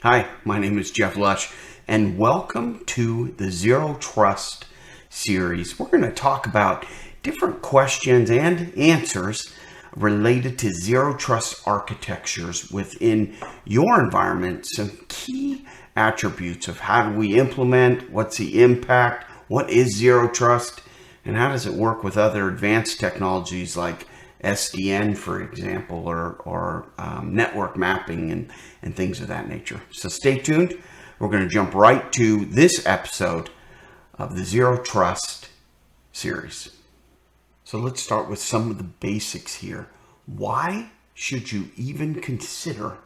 Hi, my name is Jeff Lush, and welcome to the Zero Trust series. We're going to talk about different questions and answers related to zero trust architectures within your environment. Some key attributes of how do we implement, what's the impact, what is zero trust, and how does it work with other advanced technologies like SDN, for example, or network mapping and things of that nature. So stay tuned. We're going to jump right to this episode of the Zero Trust series. So let's start with some of the basics here. Why should you even consider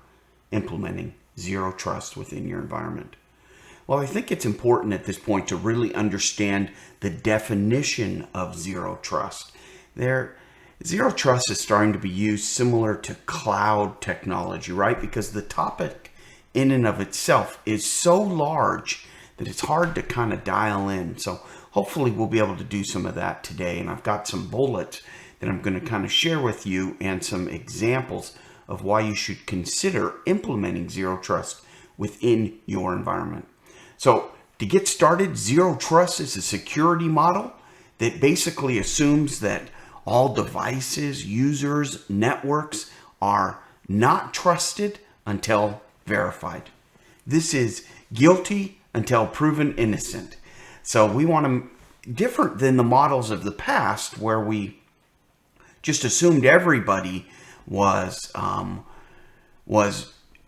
implementing zero trust within your environment? Well, I think it's important at this point to really understand the definition of zero trust. Zero trust is starting to be used similar to cloud technology, right? Because the topic in and of itself is so large that it's hard to kind of dial in. So hopefully we'll be able to do some of that today. And I've got some bullets that I'm going to kind of share with you and some examples of why you should consider implementing zero trust within your environment. So to get started, zero trust is a security model that basically assumes that all devices, users, networks are not trusted until verified. This is guilty until proven innocent. So we want to, different than the models of the past where we just assumed everybody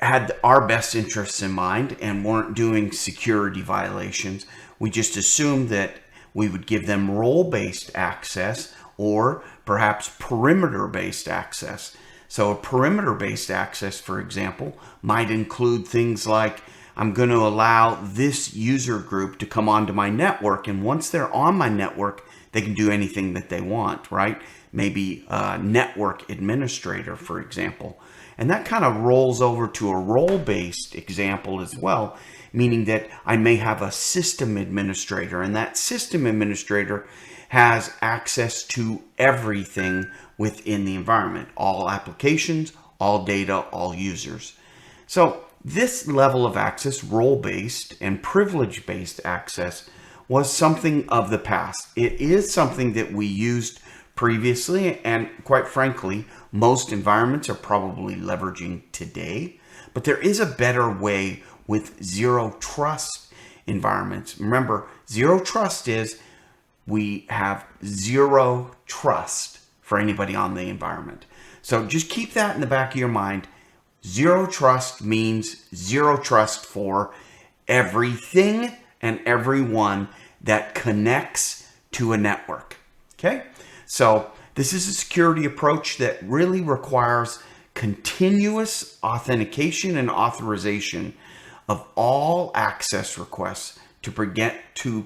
had our best interests in mind and weren't doing security violations. We just assumed that we would give them role-based access or perhaps perimeter-based access. So a perimeter-based access, for example, might include things like, I'm going to allow this user group to come onto my network, and once they're on my network, they can do anything that they want, right? Maybe a network administrator, for example. And that kind of rolls over to a role-based example as well, meaning that I may have a system administrator, and that system administrator has access to everything within the environment, all applications, all data, all users. So this level of access, role-based and privilege-based access, was something of the past. It is something that we used previously, and quite frankly, most environments are probably leveraging today. But there is a better way with zero trust environments. Remember, zero trust is we have zero trust for anybody on the environment. So just keep that in the back of your mind. Zero trust means zero trust for everything and everyone that connects to a network. Okay? So this is a security approach that really requires continuous authentication and authorization of all access requests to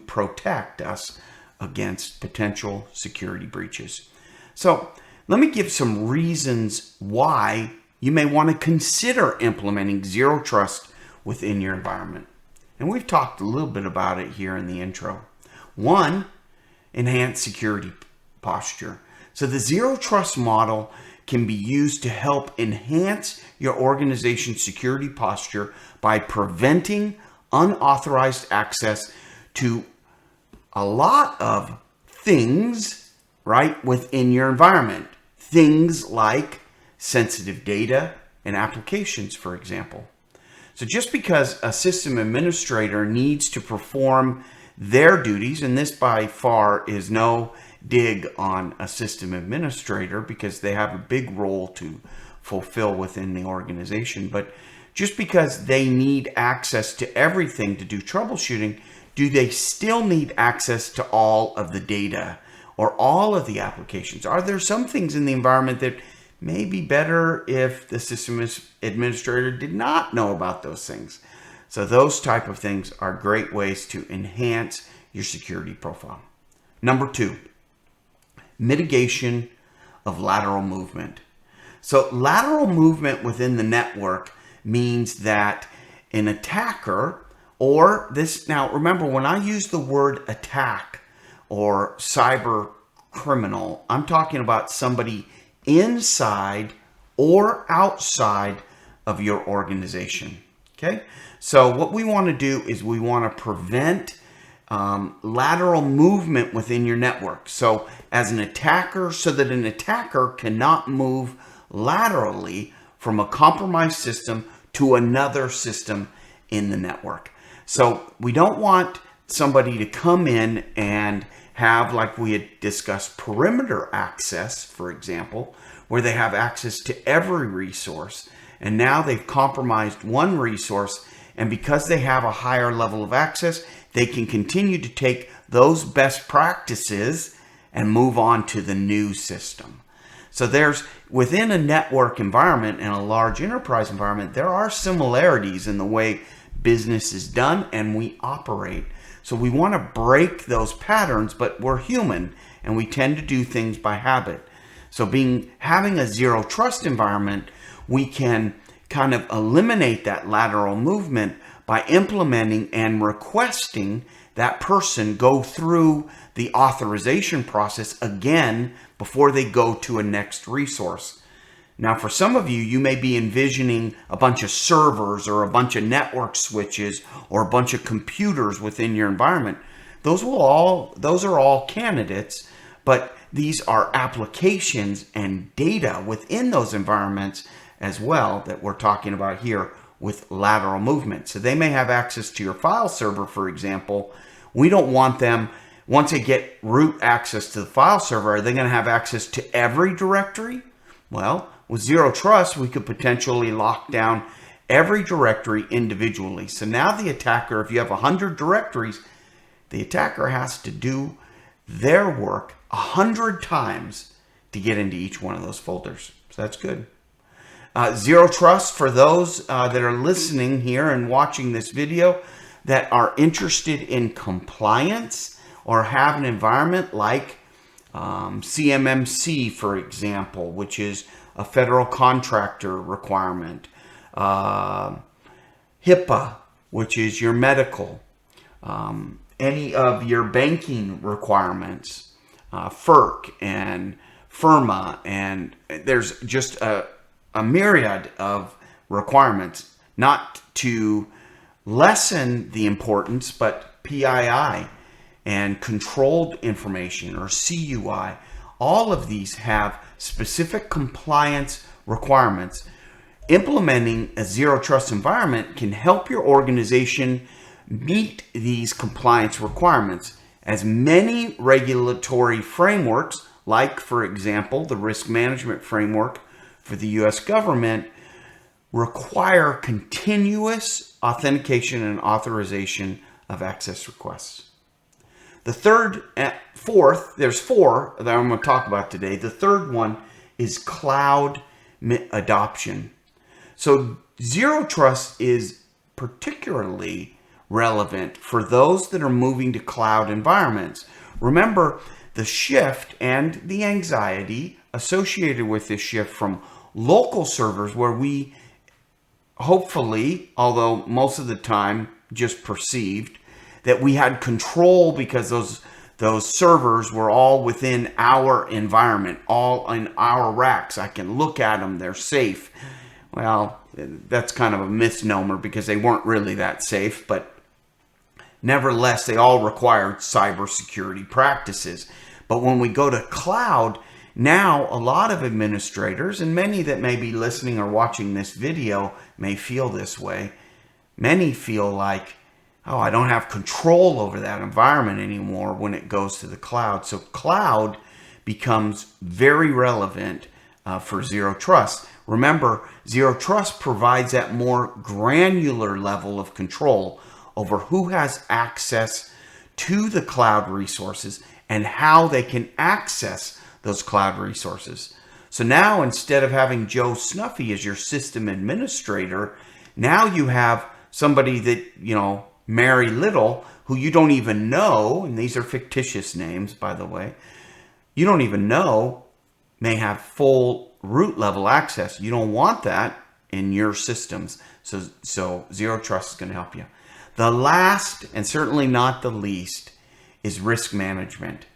protect us against potential security breaches. So let me give some reasons why you may want to consider implementing zero trust within your environment. And we've talked a little bit about it here in the intro. One, enhanced security posture. So the zero trust model can be used to help enhance your organization's security posture by preventing unauthorized access to a lot of things, right, within your environment. Things like sensitive data and applications, for example. So just because a system administrator needs to perform their duties, and this by far is no dig on a system administrator because they have a big role to fulfill within the organization, but just because they need access to everything to do troubleshooting, do they still need access to all of the data or all of the applications? Are there some things in the environment that may be better if the system administrator did not know about those things? So those type of things are great ways to enhance your security profile. Number two, mitigation of lateral movement. So lateral movement within the network means that an attacker or this, now remember when I use the word attack or cyber criminal, I'm talking about somebody inside or outside of your organization. Okay, so what we want to do is we want to prevent lateral movement within your network. So as an attacker, so that an attacker cannot move laterally from a compromised system to another system in the network. So we don't want somebody to come in and have, like we had discussed, perimeter access, for example, where they have access to every resource. And now they've compromised one resource, and because they have a higher level of access, they can continue to take those best practices and move on to the new system. So there's, within a network environment and a large enterprise environment, there are similarities in the way business is done and we operate. So we want to break those patterns, but we're human and we tend to do things by habit. So having a zero trust environment, we can kind of eliminate that lateral movement by implementing and requesting that person go through the authorization process again before they go to a next resource. Now, for some of you, you may be envisioning a bunch of servers or a bunch of network switches or a bunch of computers within your environment. Those are all candidates, but these are applications and data within those environments as well that we're talking about here with lateral movement. So they may have access to your file server, for example. We don't want them, once they get root access to the file server, are they going to have access to every directory? Well, with zero trust, we could potentially lock down every directory individually. So now the attacker, if you have 100 directories, the attacker has to do their work 100 times to get into each one of those folders. So that's good. Zero trust, for those that are listening here and watching this video that are interested in compliance or have an environment like CMMC, for example, which is a federal contractor requirement, HIPAA, which is your medical, any of your banking requirements, FERC and FIRMA, and there's just a myriad of requirements, not to lessen the importance, but PII and controlled information, or CUI, all of these have specific compliance requirements. Implementing a zero trust environment can help your organization meet these compliance requirements, as many regulatory frameworks, like, for example, the risk management framework for the US government, require continuous authentication and authorization of access requests. The there's four that I'm going to talk about today. The third one is cloud adoption. So zero trust is particularly relevant for those that are moving to cloud environments. Remember the shift and the anxiety associated with this shift from local servers, where we hopefully, although most of the time just perceived, that we had control because those servers were all within our environment, all in our racks. I can look at them, they're safe. Well, that's kind of a misnomer because they weren't really that safe, but nevertheless, they all required cybersecurity practices. But when we go to cloud, now a lot of administrators, and many that may be listening or watching this video may feel this way. Many feel like, oh, I don't have control over that environment anymore when it goes to the cloud. So cloud becomes very relevant for zero trust. Remember, zero trust provides that more granular level of control over who has access to the cloud resources and how they can access those cloud resources. So now, instead of having Joe Snuffy as your system administrator, now you have somebody that, Mary Little, who you don't even know, and these are fictitious names, by the way, you don't even know, may have full root level access. You don't want that in your systems. So zero trust is going to help you. The last, and certainly not the least, is risk management.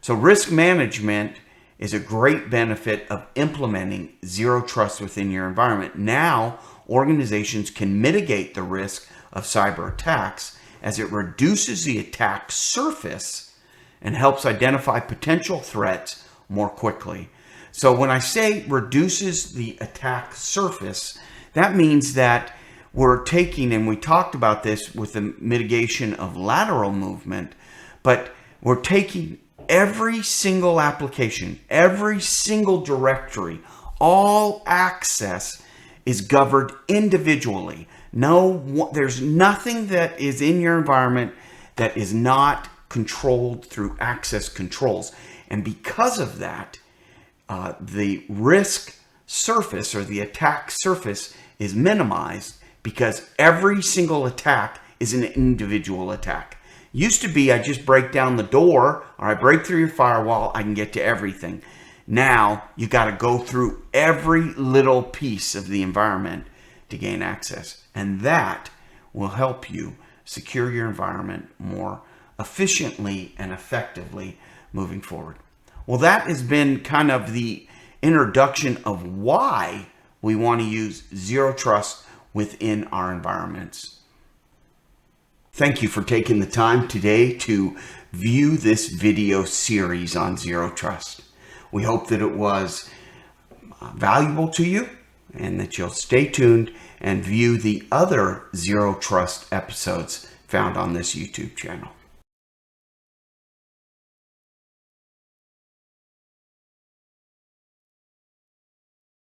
So risk management is a great benefit of implementing zero trust within your environment. Now, organizations can mitigate the risk of cyber attacks as it reduces the attack surface and helps identify potential threats more quickly. So when I say reduces the attack surface, that means that we're taking, and we talked about this with the mitigation of lateral movement, but we're taking every single application, every single directory, all access is governed individually. No, there's nothing that is in your environment that is not controlled through access controls. And because of that, the risk surface or the attack surface is minimized because every single attack is an individual attack. Used to be I just break down the door or I break through your firewall, I can get to everything. Now you got to go through every little piece of the environment to gain access. And that will help you secure your environment more efficiently and effectively moving forward. Well, that has been kind of the introduction of why we want to use zero trust within our environments. Thank you for taking the time today to view this video series on zero trust. We hope that it was valuable to you and that you'll stay tuned and view the other zero trust episodes found on this YouTube channel.